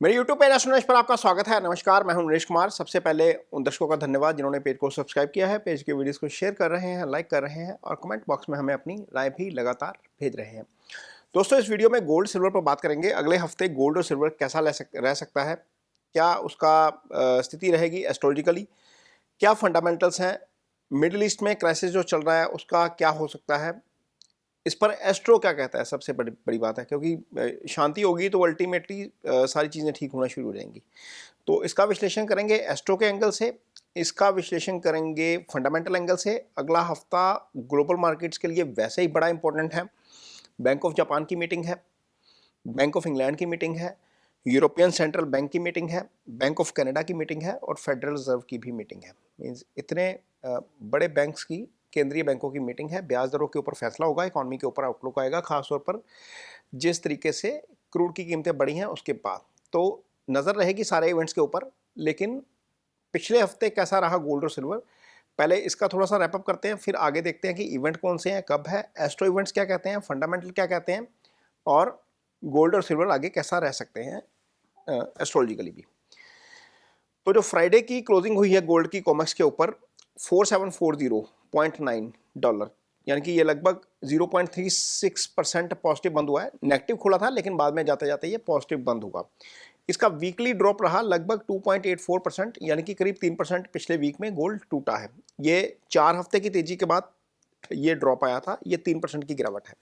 मेरे YouTube page एस्ट्रोनॉइज पर आपका स्वागत है। नमस्कार, मैं हूं नरेश कुमार। सबसे पहले उन दर्शकों का धन्यवाद जिन्होंने पेज को सब्सक्राइब किया है, पेज के वीडियोस को शेयर कर रहे हैं, लाइक कर रहे हैं और कमेंट बॉक्स में हमें अपनी राय भी लगातार भेज रहे हैं। दोस्तों, इस वीडियो में गोल्ड सिल्वर पर बात करेंगे। अगले हफ्ते गोल्ड और सिल्वर कैसा रह सकता है, क्या उसका स्थिति रहेगी एस्ट्रोलॉजिकली, क्या फंडामेंटल्स हैं, मिडिल ईस्ट में क्राइसिस जो चल रहा है उसका क्या हो सकता है, इस पर एस्ट्रो क्या कहता है। सबसे बड़ी बड़ी बात है, क्योंकि शांति होगी तो अल्टीमेटली सारी चीज़ें ठीक होना शुरू हो जाएंगी। तो इसका विश्लेषण करेंगे एस्ट्रो के एंगल से, इसका विश्लेषण करेंगे फंडामेंटल एंगल से। अगला हफ्ता ग्लोबल मार्केट्स के लिए वैसे ही बड़ा इंपॉर्टेंट है। बैंक ऑफ जापान की मीटिंग है, बैंक ऑफ इंग्लैंड की मीटिंग है, यूरोपियन सेंट्रल बैंक की मीटिंग है, बैंक ऑफ कनाडा की मीटिंग है और फेडरल रिजर्व की भी मीटिंग है। मीन्स इतने बड़े बैंक्स की, केंद्रीय बैंकों की मीटिंग है। ब्याज दरों के ऊपर फैसला होगा, इकॉनमी के ऊपर आउटलुक आएगा, खासतौर पर जिस तरीके से क्रूड की कीमतें बढ़ी हैं उसके बाद। तो नज़र रहेगी सारे इवेंट्स के ऊपर। लेकिन पिछले हफ्ते कैसा रहा गोल्ड और सिल्वर, पहले इसका थोड़ा सा रैपअप करते हैं, फिर आगे देखते हैं कि इवेंट कौन से हैं, कब है, एस्ट्रो इवेंट्स क्या कहते हैं, फंडामेंटल क्या कहते हैं और गोल्ड और सिल्वर आगे कैसा रह सकते हैं एस्ट्रोलॉजिकली भी। तो जो फ्राइडे की क्लोजिंग हुई है गोल्ड की कॉमेक्स के ऊपर 4740.9 डॉलर, यानी कि ये लगभग 0.36% पॉजिटिव बंद हुआ है। नेगेटिव खुला था लेकिन बाद में जाते जाते ये पॉजिटिव बंद हुआ। इसका वीकली ड्रॉप रहा लगभग 2.84%, यानी कि करीब 3% पिछले वीक में गोल्ड टूटा है। ये 4 हफ्ते की तेजी के बाद ये ड्रॉप आया था, ये 3% की गिरावट है।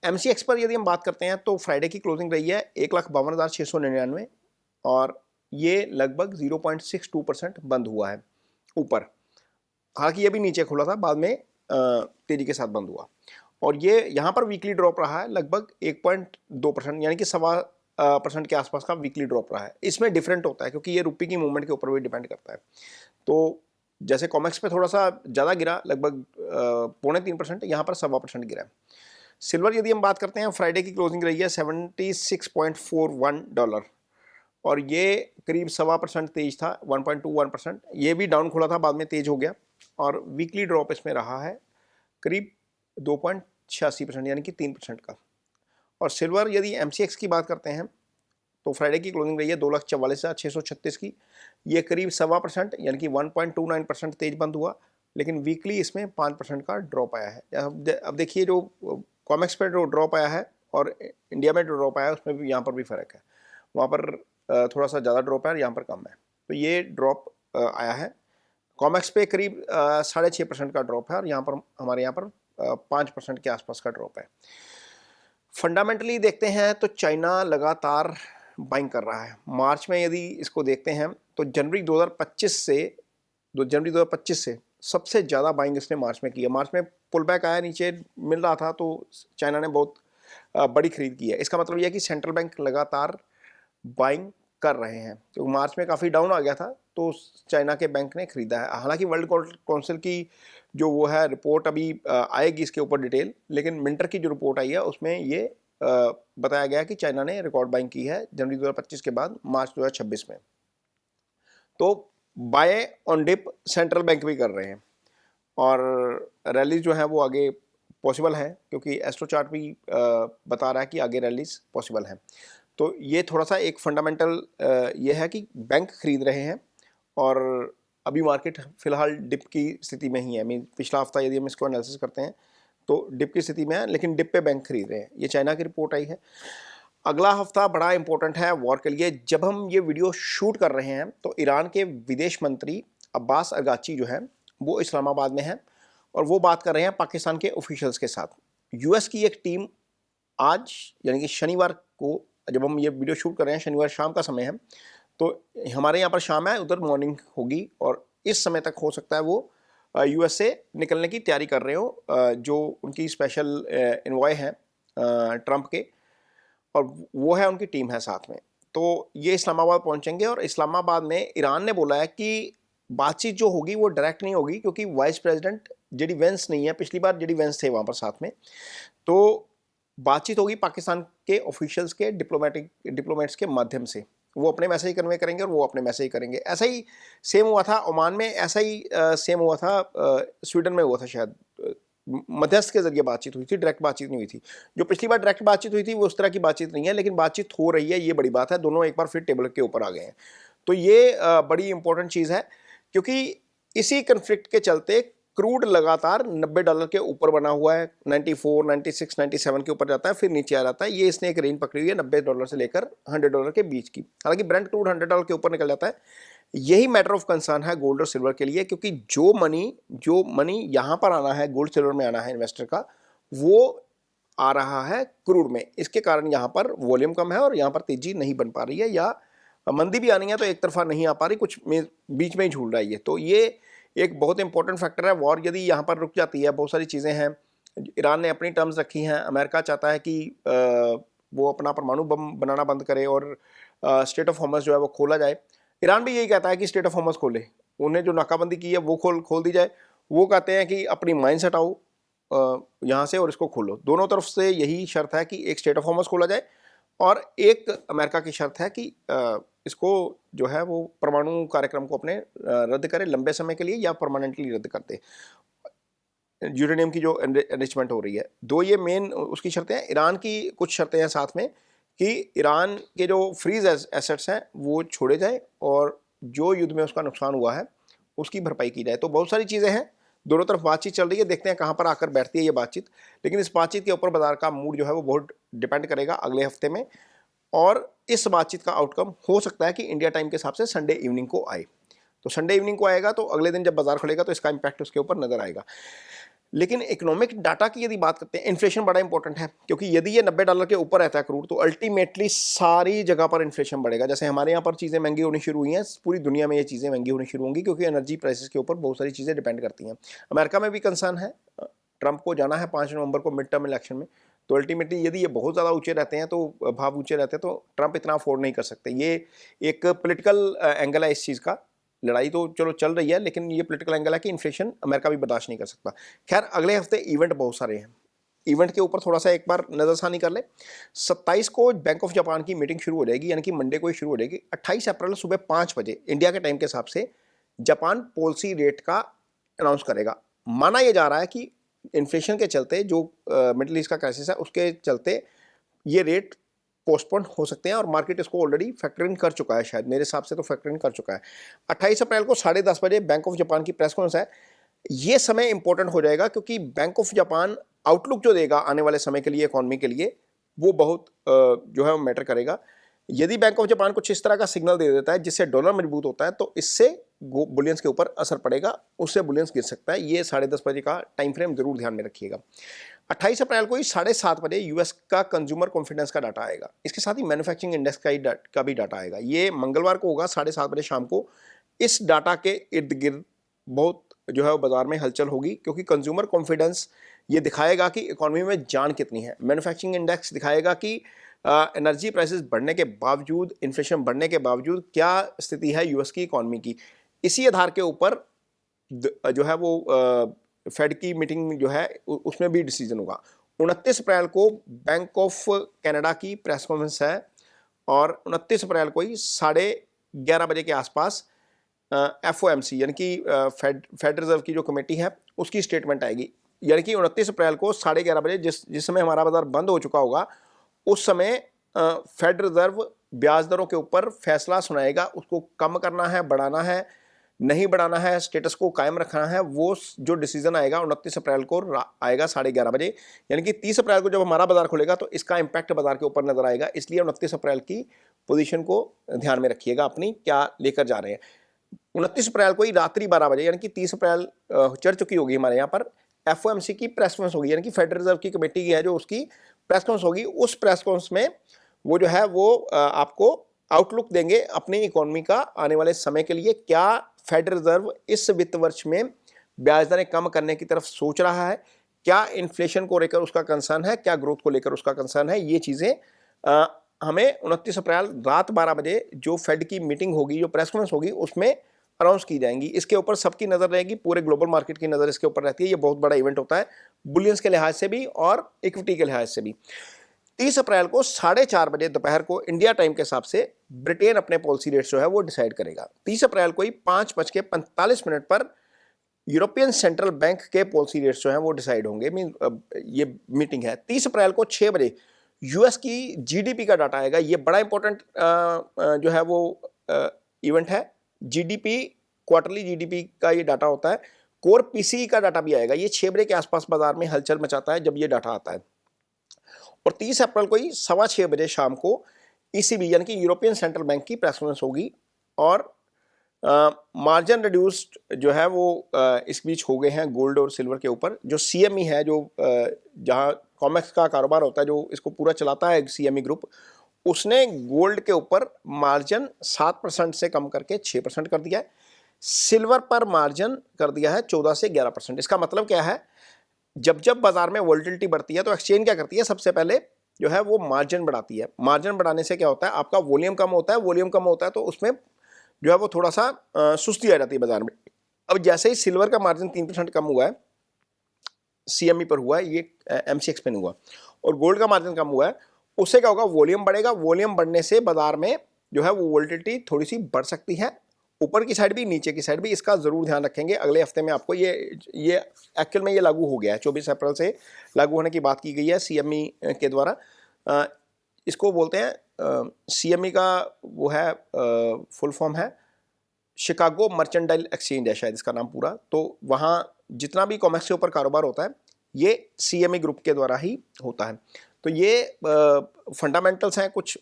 MCX पर यदि हम बात करते हैं तो फ्राइडे की क्लोजिंग रही है 1,52,699 और ये लगभग 0.62% बंद हुआ है ऊपर। हालांकि ये भी नीचे खुला था, बाद में तेजी के साथ बंद हुआ और ये यहाँ पर वीकली ड्रॉप रहा है लगभग 1.2%, यानी कि 1.25% के आसपास का वीकली ड्रॉप रहा है। इसमें डिफरेंट होता है क्योंकि ये रुपये की मूवमेंट के ऊपर भी डिपेंड करता है। तो जैसे कॉमेक्स पे थोड़ा सा ज़्यादा गिरा, लगभग 0.25%, यहाँ पर 1.25% गिरा है। सिल्वर यदि हम बात करते हैं, फ्राइडे की क्लोजिंग रही है 76.41 डॉलर और ये करीब 1.25% तेज था, 1.21%। ये भी डाउन खुला था, बाद में तेज हो गया और वीकली ड्रॉप इसमें रहा है करीब 2.86%, यानी कि 3% का। और सिल्वर यदि MCX की बात करते हैं तो फ्राइडे की क्लोजिंग रही है 2,44,636 की, ये करीब 1.25% यानी कि 1.29% तेज बंद हुआ, लेकिन वीकली इसमें 5% का ड्रॉप आया है। अब देखिए, जो कॉमेक्स पर जो ड्रॉप आया है और इंडिया में जो ड्रॉप आया है उसमें भी यहाँ पर भी फ़र्क है। वहाँ पर थोड़ा सा ज़्यादा ड्रॉप है और यहाँ पर कम है। तो ये ड्रॉप आया है। कॉमेक्स पे करीब 6.5% का ड्रॉप है और यहाँ पर हमारे यहाँ पर 5% के आसपास का ड्रॉप है। फंडामेंटली देखते हैं तो चाइना लगातार बाइंग कर रहा है। मार्च में यदि इसको देखते हैं तो जनवरी 2025 से सबसे ज़्यादा बाइंग इसने मार्च में की है। मार्च में पुल बैक आया, नीचे मिल रहा था, तो चाइना ने बहुत बड़ी खरीद की है। इसका मतलब यह है कि सेंट्रल बैंक लगातार बाइंग कर रहे हैं। तो मार्च में काफ़ी डाउन आ गया था तो चाइना के बैंक ने खरीदा है। हालांकि वर्ल्ड काउंसिल की जो वो है रिपोर्ट अभी आएगी इसके ऊपर डिटेल, लेकिन मिंटर की जो रिपोर्ट आई है उसमें ये बताया गया कि चाइना ने रिकॉर्ड बाइंग की है जनवरी 2025 के बाद मार्च 2026 में। तो buy on dip central bank भी कर रहे हैं और रैलीज जो है वो आगे पॉसिबल है, क्योंकि एस्ट्रो चार्ट भी बता रहा है कि आगे रैलीज पॉसिबल हैं। तो ये थोड़ा सा एक फंडामेंटल ये है कि बैंक खरीद रहे हैं और अभी मार्केट फिलहाल डिप की स्थिति में ही है। मीन पिछला हफ्ता यदि हम इसको एनालिसिस करते हैं तो डिप की स्थिति में है, लेकिन डिप पे बैंक खरीद रहे हैं। ये चाइना की रिपोर्ट आई है। अगला हफ्ता बड़ा इंपॉर्टेंट है वॉर के लिए। जब हम ये वीडियो शूट कर रहे हैं तो ईरान के विदेश मंत्री अब्बास अरगाची जो है वो इस्लामाबाद में है और वो बात कर रहे हैं पाकिस्तान के ऑफिशियल्स के साथ। US की एक टीम आज यानी कि शनिवार को, जब हम ये वीडियो शूट कर रहे हैं शनिवार शाम का समय है, तो हमारे यहाँ पर शाम है, उधर मॉर्निंग होगी और इस समय तक हो सकता है वो US से निकलने की तैयारी कर रहे हो, जो उनकी स्पेशल इन्वॉय हैं ट्रंप के, और वो है उनकी टीम है साथ में। तो ये इस्लामाबाद पहुंचेंगे और इस्लामाबाद में ईरान ने बोला है कि बातचीत जो होगी वो डायरेक्ट नहीं होगी, क्योंकि वाइस प्रेसिडेंट जेडी वेंस नहीं है। पिछली बार जेडी वेंस थे वहाँ पर साथ में, तो बातचीत होगी पाकिस्तान के ऑफिशियल्स के डिप्लोमेट्स के माध्यम से। वो अपने मैसेज कन्वे करेंगे और वो अपने मैसेज करेंगे। ऐसा ही सेम हुआ था ओमान में, ऐसा ही सेम हुआ था स्वीडन में हुआ था शायद मध्यस्थ के जरिए बातचीत हुई थी, डायरेक्ट बातचीत नहीं हुई थी। जो पिछली बार डायरेक्ट बातचीत हुई थी वो उस तरह की बातचीत नहीं है, लेकिन बातचीत हो रही है, ये बड़ी बात है। दोनों एक बार फिर टेबल के ऊपर आ गए हैं, तो ये बड़ी इंपॉर्टेंट चीज़ है, क्योंकि इसी कन्फ्लिक्ट के चलते क्रूड लगातार $90 के ऊपर बना हुआ है, 94, 96, 97 के ऊपर जाता है, फिर नीचे आ जाता है। ये इसने एक रेंज पकड़ी हुई है $90 से लेकर $100 के बीच की। हालांकि ब्रेंट क्रूड $100 के ऊपर निकल जाता है। यही मैटर ऑफ कंसर्न है गोल्ड और सिल्वर के लिए, क्योंकि जो मनी यहाँ पर आना है, गोल्ड सिल्वर में आना है इन्वेस्टर का, वो आ रहा है क्रूड में। इसके कारण यहाँ पर वॉल्यूम कम है और यहाँ पर तेजी नहीं बन पा रही है, या मंदी भी आनी है तो एक तरफा नहीं आ पा रही, कुछ में बीच में ही झूल रहा है ये। तो ये एक बहुत इंपॉर्टेंट फैक्टर है। वॉर यदि यहाँ पर रुक जाती है, बहुत सारी चीज़ें हैं, ईरान ने अपनी टर्म्स रखी हैं, अमेरिका चाहता है कि वो अपना परमाणु बम बनाना बंद करे और स्ट्रेट ऑफ हॉर्मस जो है वो खोला जाए। ईरान भी यही कहता है कि स्ट्रेट ऑफ हॉर्मस खोले, उन्हें जो नाकाबंदी की है वो खोल दी जाए। वो कहते हैं कि अपनी माइंस हटाओ यहाँ से और इसको खोलो। दोनों तरफ से यही शर्त है कि एक स्ट्रेट ऑफ हॉर्मस खोला जाए, और एक अमेरिका की शर्त है कि इसको जो है वो परमाणु कार्यक्रम को अपने रद्द करे लंबे समय के लिए, या परमानेंटली रद्द कर दे। यूरेनियम की जो एनरिचमेंट हो रही है, दो ये मेन उसकी शर्तें हैं। ईरान की कुछ शर्तें हैं साथ में कि ईरान के जो फ्रीज एसेट्स हैं वो छोड़े जाए, और जो युद्ध में उसका नुकसान हुआ है उसकी भरपाई की जाए। तो बहुत सारी चीज़ें हैं, दोनों तरफ बातचीत चल रही है, देखते हैं कहाँ पर आकर बैठती है ये बातचीत। लेकिन इस बातचीत के ऊपर बाजार का मूड जो है वो बहुत डिपेंड करेगा अगले हफ्ते में, और इस बातचीत का आउटकम हो सकता है कि इंडिया टाइम के हिसाब से संडे इवनिंग को आए। तो संडे इवनिंग को आएगा तो अगले दिन जब बाजार खुलेगा तो इसका इम्पैक्ट उसके ऊपर नजर आएगा। लेकिन इकोनॉमिक डाटा की यदि बात करते हैं, इन्फ्लेशन बड़ा इंपॉर्टेंट है, क्योंकि यदि ये $90 के ऊपर रहता है क्रूड, तो अल्टीमेटली सारी जगह पर इन्फ्लेशन बढ़ेगा। जैसे हमारे यहाँ पर चीज़ें महंगी होनी शुरू हुई हैं, पूरी दुनिया में ये चीज़ें महंगी होनी शुरू होंगी, क्योंकि एनर्जी प्राइसेस के ऊपर बहुत सारी चीज़ें डिपेंड करती हैं। अमेरिका में भी कंसर्न है, ट्रंप को जाना है 5 नवंबर को मिड टर्म इलेक्शन में, तो अल्टीमेटली यदि ये बहुत ज़्यादा ऊंचे रहते हैं, तो भाव ऊंचे रहते हैं, तो ट्रंप इतना अफोर्ड नहीं कर सकते। ये एक पॉलिटिकल एंगल है इस चीज़ का। लड़ाई तो चलो चल रही है, लेकिन ये पॉलिटिकल एंगल है कि इन्फ्लेशन अमेरिका भी बर्दाश्त नहीं कर सकता। खैर, अगले हफ्ते इवेंट बहुत सारे हैं, इवेंट के ऊपर थोड़ा सा एक बार नज़रसानी कर ले। 27 को बैंक ऑफ जापान की मीटिंग शुरू हो जाएगी, यानी कि मंडे को ही शुरू हो जाएगी। 28 अप्रैल सुबह 5 बजे इंडिया के टाइम के हिसाब से जापान पॉलिसी रेट का अनाउंस करेगा। माना यह जा रहा है कि इन्फ्लेशन के चलते, जो मिडिल ईस्ट का क्राइसिस है उसके चलते, ये रेट पोस्टपोन हो सकते हैं, और मार्केट इसको ऑलरेडी फैक्टर इन कर चुका है, शायद मेरे हिसाब से तो फैक्टर इन कर चुका है। 28 अप्रैल को 10:30 बजे बैंक ऑफ जापान की प्रेस कॉन्फ्रेंस है। ये समय इंपॉर्टेंट हो जाएगा, क्योंकि बैंक ऑफ जापान आउटलुक जो देगा आने वाले समय के लिए इकोनॉमी के लिए, वो बहुत जो है वो मैटर करेगा। यदि बैंक ऑफ जापान कुछ इस तरह का सिग्नल दे देता है जिससे डॉलर मजबूत होता है, तो इससे बुलियंस के ऊपर असर पड़ेगा, उससे बुलियंस गिर सकता है। ये 10:30 बजे का टाइम फ्रेम जरूर ध्यान में रखिएगा। 28 अप्रैल को ही 7:30 बजे यूएस का कंज्यूमर कॉन्फिडेंस का डाटा आएगा। इसके साथ ही मैन्युफैक्चरिंग इंडेक्स का भी डाटा आएगा। ये मंगलवार को होगा 7:30 बजे शाम को। इस डाटा के इर्द गिर्द बहुत जो है वो बाजार में हलचल होगी, क्योंकि कंज्यूमर कॉन्फिडेंस ये दिखाएगा कि इकोनॉमी में जान कितनी है। मैन्युफैक्चरिंग इंडेक्स दिखाएगा कि एनर्जी प्राइसेस बढ़ने के बावजूद, इन्फ्लेशन बढ़ने के बावजूद क्या स्थिति है यूएस की इकोनॉमी की। इसी आधार के ऊपर जो है वो फेड की मीटिंग जो है उसमें भी डिसीजन होगा। 29 अप्रैल को बैंक ऑफ कनाडा की प्रेस कॉन्फ्रेंस है, और 29 अप्रैल को ही 11:30 बजे के आसपास FOMC यानी कि फेड रिजर्व की जो कमेटी है उसकी स्टेटमेंट आएगी। यानी कि 29 अप्रैल को 11:30 बजे, जिस समय हमारा बाजार बंद हो चुका होगा, उस समय फेड रिजर्व ब्याज दरों के ऊपर फैसला सुनाएगा। उसको कम करना है, बढ़ाना है, नहीं बढ़ाना है, स्टेटस को कायम रखना है, वो जो डिसीजन आएगा 29 अप्रैल को आएगा 11:30 बजे। यानी कि 30 अप्रैल को जब हमारा बाजार खुलेगा तो इसका इम्पैक्ट बाजार के ऊपर नजर आएगा। इसलिए 29 अप्रैल की पोजीशन को ध्यान में रखिएगा अपनी, क्या लेकर जा रहे हैं। 29 अप्रैल को ही रात्रि 12 बजे, यानी कि 30 अप्रैल चढ़ चुकी होगी हमारे यहाँ पर, FOMC की प्रेस कॉन्फ्रेंस होगी, यानी कि फेडरल रिजर्व की कमेटी की है जो, उसकी प्रेस कॉन्फ्रेंस होगी। उस प्रेस कॉन्फ्रेंस में वो जो है वो आपको आउटलुक देंगे अपनी इकोनॉमी का आने वाले समय के लिए। क्या फेडरल रिजर्व इस वित्त वर्ष में ब्याज दरें कम करने की तरफ सोच रहा है, क्या इन्फ्लेशन को लेकर उसका कंसर्न है, क्या ग्रोथ को लेकर उसका कंसर्न है। ये चीज़ें हमें 29 अप्रैल रात 12 बजे जो फेड की मीटिंग होगी, जो प्रेस कॉन्फ्रेंस होगी, उसमें अनाउंस की जाएंगी। इसके ऊपर सबकी नज़र रहेगी, पूरे ग्लोबल मार्केट की नज़र इसके ऊपर रहती है। ये बहुत बड़ा इवेंट होता है बुलियंस के लिहाज से भी और इक्विटी के लिहाज से भी। 30 अप्रैल को 4:30 बजे दोपहर को इंडिया टाइम के हिसाब से ब्रिटेन अपने पॉलिसी रेट्स जो है वो डिसाइड करेगा। 30 अप्रैल को ही 5:45 पर यूरोपियन सेंट्रल बैंक के पॉलिसी रेट्स जो हैं वो डिसाइड होंगे। मीन ये मीटिंग है 30 अप्रैल को 6 बजे। यूएस की जीडीपी का डाटा आएगा, ये बड़ा इंपॉर्टेंट जो है वो इवेंट है। जीडीपी, क्वार्टरली जीडीपी का ये डाटा होता है। कोर पीसीई का डाटा भी आएगा। ये 6 बजे के आसपास बाजार में हलचल मचाता है जब ये डाटा आता है। और 30 अप्रैल को ही 6:15 बजे शाम को ईसीबी यानी कि यूरोपियन सेंट्रल बैंक की प्रेस कॉन्फ्रेंस होगी और मार्जिन रिड्यूस्ड जो है वो इस बीच हो गए हैं गोल्ड और सिल्वर के ऊपर। जो सीएमई है, जो जहां कॉमेक्स का कारोबार होता है, जो इसको पूरा चलाता है सीएमई ग्रुप, उसने गोल्ड के ऊपर मार्जिन 7% से कम करके 6% कर दिया है। सिल्वर पर मार्जिन कर दिया है 14 से 11%। इसका मतलब क्या है, जब जब बाजार में वोलेटिलिटी बढ़ती है तो एक्सचेंज क्या करती है, सबसे पहले जो है वो मार्जिन बढ़ाती है। मार्जिन बढ़ाने से क्या होता है, आपका वॉल्यूम कम होता है। वॉल्यूम कम होता है तो उसमें जो है वो थोड़ा सा सुस्ती आ जाती है बाजार में। अब जैसे ही सिल्वर का मार्जिन 3% कम हुआ है, सीएमई पर हुआ है, ये एमसीएक्स पे नहीं हुआ, और गोल्ड का मार्जिन कम हुआ है, उससे क्या होगा, वॉल्यूम बढ़ेगा। वॉल्यूम बढ़ने से बाजार में जो है वो वोलेटिलिटी थोड़ी सी बढ़ सकती है, ऊपर की साइड भी नीचे की साइड भी। इसका जरूर ध्यान रखेंगे। अगले हफ्ते में आपको ये एक्चुअल में ये लागू हो गया है, 24 अप्रैल से लागू होने की बात की गई है सीएमई के द्वारा। इसको बोलते हैं सीएमई का वो है फुल फॉर्म है शिकागो मर्चेंडाइल एक्सचेंज है शायद इसका नाम पूरा। तो वहाँ जितना भी कॉमेक्स के ऊपर कारोबार होता है ये सीएमई ग्रुप के द्वारा ही होता है। तो ये फंडामेंटल्स हैं, कुछ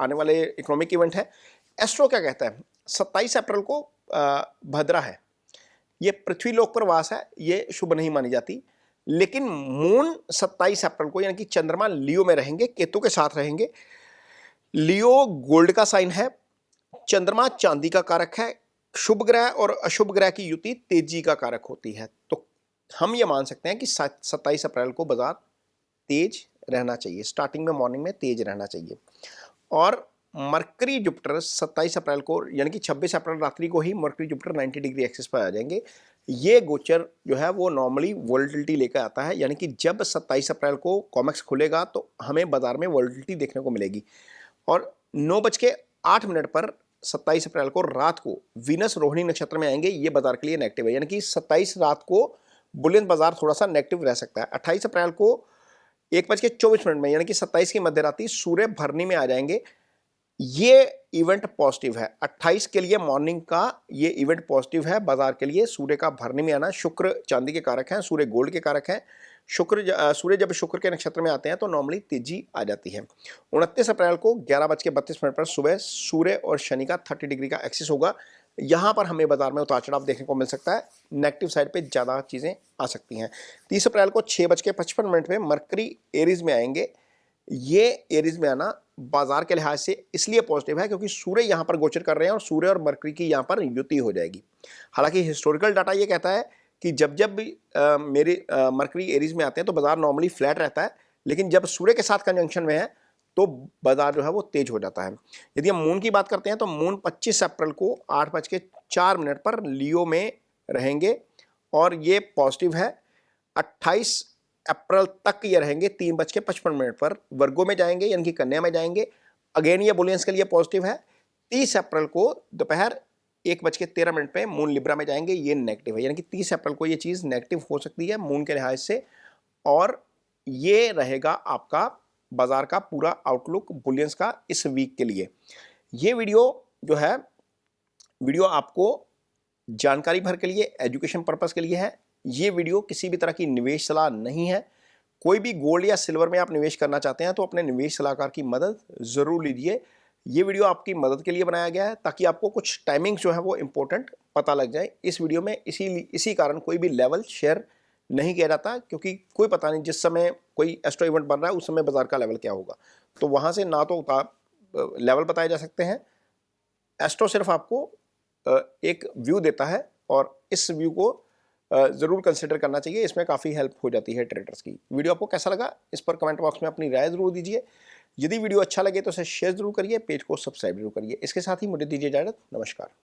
आने वाले इकोनॉमिक इवेंट है। एस्ट्रो क्या कहता है, 27 अप्रैल को भद्रा है, ये पृथ्वी लोक पर वास है, ये शुभ नहीं मानी जाती। लेकिन मून 27 अप्रैल को यानी कि चंद्रमा लियो में रहेंगे, केतु के साथ रहेंगे। लियो गोल्ड का साइन है, चंद्रमा चांदी का कारक है, शुभ ग्रह और अशुभ ग्रह की युति तेजी का कारक होती है। तो हम ये मान सकते हैं कि 27 अप्रैल को बाजार तेज रहना चाहिए, स्टार्टिंग में मॉर्निंग में तेज रहना चाहिए। और मरकरी जुपिटर 27 अप्रैल को यानी कि 26 अप्रैल रात्रि को ही मरकरी जुपिटर 90 डिग्री एक्सिस पर आ जाएंगे। ये गोचर जो है वो नॉर्मली वोलेटिलिटी लेकर आता है, यानी कि जब 27 अप्रैल को कॉमेक्स खुलेगा तो हमें बाजार में वोलेटिलिटी देखने को मिलेगी। और 9:08 पर 27 अप्रैल को रात को वीनस रोहिणी नक्षत्र में आएंगे, ये बाजार के लिए नेगेटिव है, यानी कि 27 रात को बुलियन बाजार थोड़ा सा नेगेटिव रह सकता है। 28 अप्रैल को 1:24 में यानी कि 27 की मध्य रात्रि सूर्य भरनी में आ जाएंगे। ये इवेंट पॉजिटिव है, 28 के लिए मॉर्निंग का ये इवेंट पॉजिटिव है बाजार के लिए। सूर्य का भरनी में आना, शुक्र चांदी के कारक हैं, सूर्य गोल्ड के कारक हैं। सूर्य जब शुक्र के नक्षत्र में आते हैं तो नॉर्मली तेजी आ जाती है। 29 अप्रैल को 11:32 पर सुबह सूर्य और शनि का 30 डिग्री का एक्सिस होगा। यहाँ पर हमें बाजार में उतार चढ़ाव देखने को मिल सकता है, नेगेटिव साइड पे ज़्यादा चीज़ें आ सकती हैं। 30 अप्रैल को 6:55 पे मरकरी एरीज में आएंगे। ये एरीज में आना बाजार के लिहाज से इसलिए पॉजिटिव है क्योंकि सूर्य यहाँ पर गोचर कर रहे हैं और सूर्य और मरकरी की यहाँ पर युति हो जाएगी। हालांकि हिस्टोरिकल डाटा ये कहता है कि जब जब भी मेरे मरकरी एरीज में आते हैं तो बाजार नॉर्मली फ्लैट रहता है, लेकिन जब सूर्य के साथ कंजंक्शन में है तो बाजार जो है वो तेज हो जाता है। यदि हम मून की बात करते हैं तो मून 25 अप्रैल को 8:04 पर लियो में रहेंगे और ये पॉजिटिव है। 28 अप्रैल तक ये रहेंगे 3:55 पर वर्गो में जाएंगे यानी कि कन्या में जाएंगे। अगेन ये बुलियंस के लिए पॉजिटिव है। 30 अप्रैल को दोपहर 1:13 पे मून लिब्रा में जाएंगे, ये नेगेटिव है, यानी कि 30 अप्रैल को ये चीज़ नेगेटिव हो सकती है मून के लिहाज से। और ये रहेगा आपका बाजार का पूरा आउटलुक बुलियंस का इस वीक के लिए। ये वीडियो जो है वीडियो आपको जानकारी भर के लिए, एजुकेशन पर्पस के लिए है। ये वीडियो किसी भी तरह की निवेश सलाह नहीं है। कोई भी गोल्ड या सिल्वर में आप निवेश करना चाहते हैं तो अपने निवेश सलाहकार की मदद ज़रूर लीजिए। ये वीडियो आपकी मदद के लिए बनाया गया है ताकि आपको कुछ टाइमिंग जो है वो इम्पोर्टेंट पता लग जाए। इस वीडियो में इसी कारण कोई भी लेवल शेयर नहीं किया जाता, क्योंकि कोई पता नहीं जिस समय कोई एस्ट्रो इवेंट बन रहा है उस समय बाजार का लेवल क्या होगा। तो वहाँ से ना तो लेवल बताए जा सकते हैं। एस्ट्रो सिर्फ आपको एक व्यू देता है और इस व्यू को ज़रूर कंसिडर करना चाहिए। इसमें काफ़ी हेल्प हो जाती है ट्रेडर्स की। वीडियो आपको कैसा लगा इस पर कमेंट बॉक्स में अपनी राय ज़रूर दीजिए। यदि वीडियो अच्छा लगे तो इसे शेयर ज़रूर करिए, पेज को सब्सक्राइब जरूर करिए। इसके साथ ही मुझे दीजिए इजाज़त। नमस्कार।